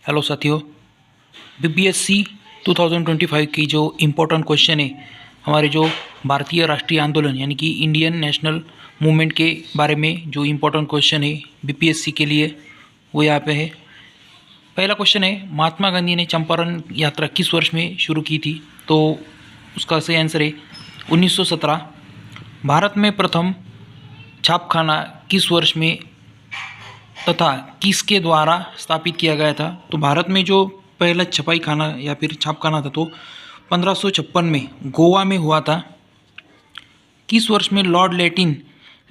Hello साथियों, BPSC 2025 की जो इम्पोर्टेंट क्वेश्चन है हमारे जो भारतीय राष्ट्रीय आंदोलन यानी कि इंडियन नेशनल मूवमेंट के बारे में जो इम्पोर्टेंट क्वेश्चन है बीपीएससी के लिए वो यहाँ पे है। पहला क्वेश्चन है, महात्मा गांधी ने चंपारण यात्रा किस वर्ष में शुरू की थी? तो उसका सही आंसर है 1917। भारत में प्रथम छापखाना किस वर्ष में तथा किसके द्वारा स्थापित किया गया था? तो भारत में जो पहला छपाई खाना या फिर छापखाना था तो 1556 में गोवा में हुआ था। किस वर्ष में लॉर्ड लेटिन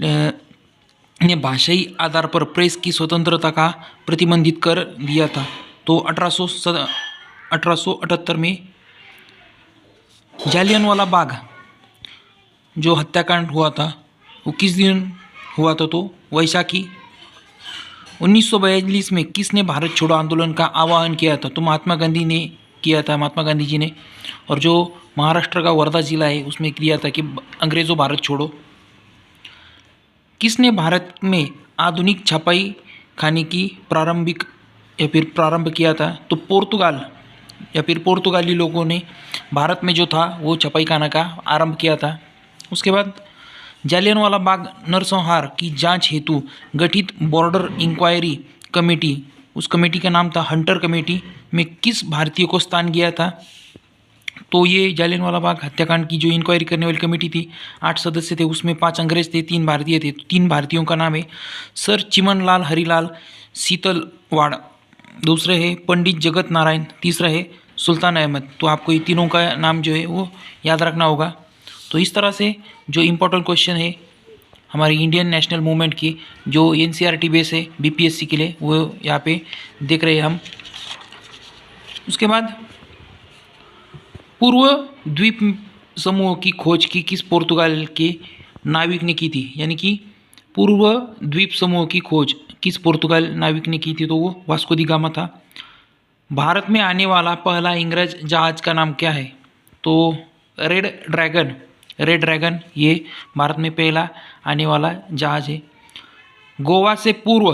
ने भाषाई आधार पर प्रेस की स्वतंत्रता का प्रतिबंधित कर दिया था? तो 1878 में। जालियनवाला बाग जो हत्याकांड हुआ था वो किस दिन हुआ था? तो वैशाखी। 1942 में किसने भारत छोड़ो आंदोलन का आह्वान किया था? तो महात्मा गांधी ने किया था, महात्मा गांधी जी ने। और जो महाराष्ट्र का वर्धा जिला है उसमें किया था कि अंग्रेज़ों भारत छोड़ो। किसने भारत में आधुनिक छपाई खाने की प्रारंभ किया था? तो पुर्तगाल या फिर पुर्तगाली लोगों ने भारत में जो था वो छपाई खाना का आरंभ किया था। उसके बाद जालियनवाला बाग नरसंहार की जांच हेतु गठित बॉर्डर इंक्वायरी कमेटी, उस कमेटी का नाम था हंटर कमेटी, में किस भारतीय को स्थान गया था? तो ये जालियनवाला बाग हत्याकांड की जो इंक्वायरी करने वाली कमेटी थी, 8 सदस्य थे, उसमें 5 अंग्रेज थे, 3 भारतीय थे। तो 3 भारतीयों का नाम है सर चिमनलाल हरिलाल सीतलवाड़, दूसरे है पंडित जगत नारायण, तीसरा है सुल्तान अहमद। तो आपको ये तीनों का नाम जो है वो याद रखना होगा। तो इस तरह से जो इम्पोर्टेंट क्वेश्चन है हमारी इंडियन नेशनल मूवमेंट की जो एनसीईआरटी बेस है बीपीएससी के लिए वो यहाँ पे देख रहे हैं हम। उसके बाद पूर्व द्वीप समूह की खोज की किस पुर्तगाल के नाविक ने की थी? यानी कि पूर्व द्वीप समूह की खोज किस पुर्तगाल नाविक ने की थी? तो वो वास्को दी गामा था। भारत में आने वाला पहला इंग्रज जहाज का नाम क्या है? तो रेड ड्रैगन ये भारत में पहला आने वाला जहाज है। गोवा से पूर्व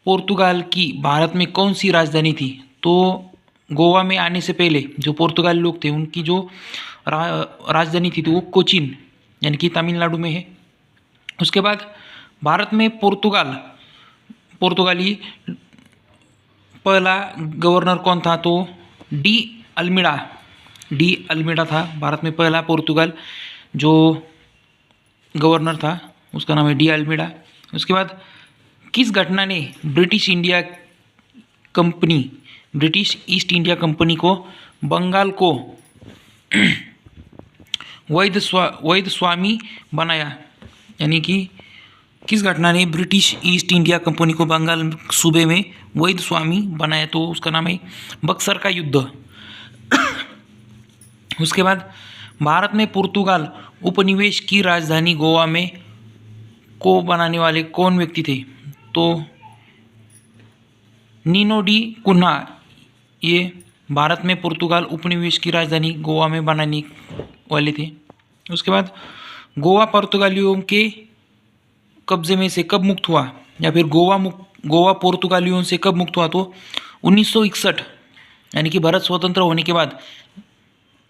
पुर्तगाल की भारत में कौन सी राजधानी थी? तो गोवा में आने से पहले जो पुर्तगाली लोग थे उनकी जो राजधानी थी तो वो कोचीन यानी कि तमिलनाडु में है। उसके बाद भारत में पुर्तगाली पहला गवर्नर कौन था? तो डी अल्मीडा था भारत में पहला पुर्तगाल जो गवर्नर था, उसका नाम है डी अल्मीडा। उसके बाद किस घटना ने ब्रिटिश ईस्ट इंडिया कंपनी को बंगाल को वैध स्वामी बनाया? यानी कि किस घटना ने ब्रिटिश ईस्ट इंडिया कंपनी को बंगाल सूबे में वैध स्वामी बनाया? तो उसका नाम है बक्सर का युद्ध। उसके बाद भारत में पुर्तगाल उपनिवेश की राजधानी गोवा में को बनाने वाले कौन व्यक्ति थे? तो नीनो डी कुन्हा ये भारत में पुर्तगाल उपनिवेश की राजधानी गोवा में बनाने वाले थे। उसके बाद गोवा पुर्तगालियों के कब्जे में से कब मुक्त हुआ? या फिर गोवा पुर्तगालियों से कब मुक्त हुआ? तो 1961 यानी कि भारत स्वतंत्र होने के बाद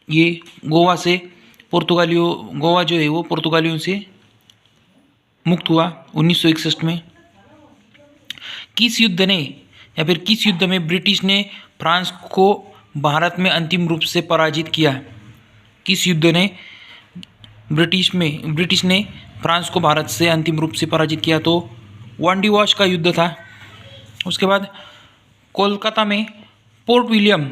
ये गोवा जो है वो पुर्तगालियों से मुक्त हुआ 1961 में। किस युद्ध में ब्रिटिश ने फ्रांस को भारत में अंतिम रूप से पराजित किया? किस युद्ध ने ब्रिटिश ने फ्रांस को भारत से अंतिम रूप से पराजित किया? तो वांडीवाश का युद्ध था। उसके बाद कोलकाता में पोर्ट विलियम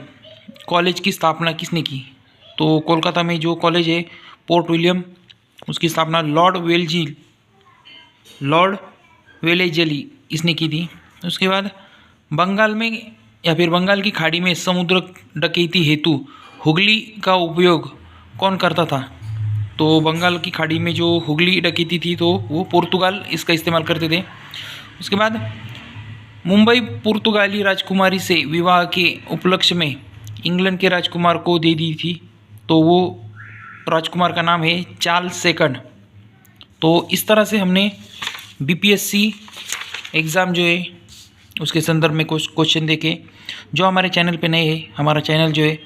कॉलेज की स्थापना किसने की? तो कोलकाता में जो कॉलेज है पोर्ट विलियम उसकी स्थापना लॉर्ड वेलेजली इसने की थी। उसके बाद बंगाल की खाड़ी में समुद्र डकैती हेतु हुगली का उपयोग कौन करता था? तो बंगाल की खाड़ी में जो हुगली डकैती थी तो वो पुर्तगाल इसका इस्तेमाल करते थे। उसके बाद मुंबई पुर्तगाली राजकुमारी से विवाह के उपलक्ष्य में इंग्लैंड के राजकुमार को दे दी थी, तो वो राजकुमार का नाम है चार्ल्स सेकंड। तो इस तरह से हमने बीपीएससी एग्ज़ाम जो है उसके संदर्भ में कुछ क्वेश्चन देखें। जो हमारे चैनल पे नए हैं, हमारा चैनल जो है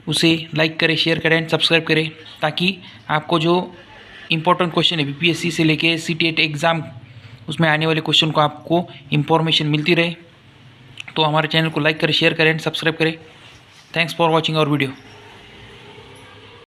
उसे लाइक करें, शेयर करें एंड सब्सक्राइब करें, ताकि आपको जो इम्पोर्टेंट क्वेश्चन है बीपीएससी से लेके सीटीएट एग्ज़ाम उसमें आने वाले क्वेश्चन को आपको इन्फॉर्मेशन मिलती रहे। तो हमारे चैनल को लाइक करें, शेयर करें एंड सब्सक्राइब करें। Thanks for watching our video.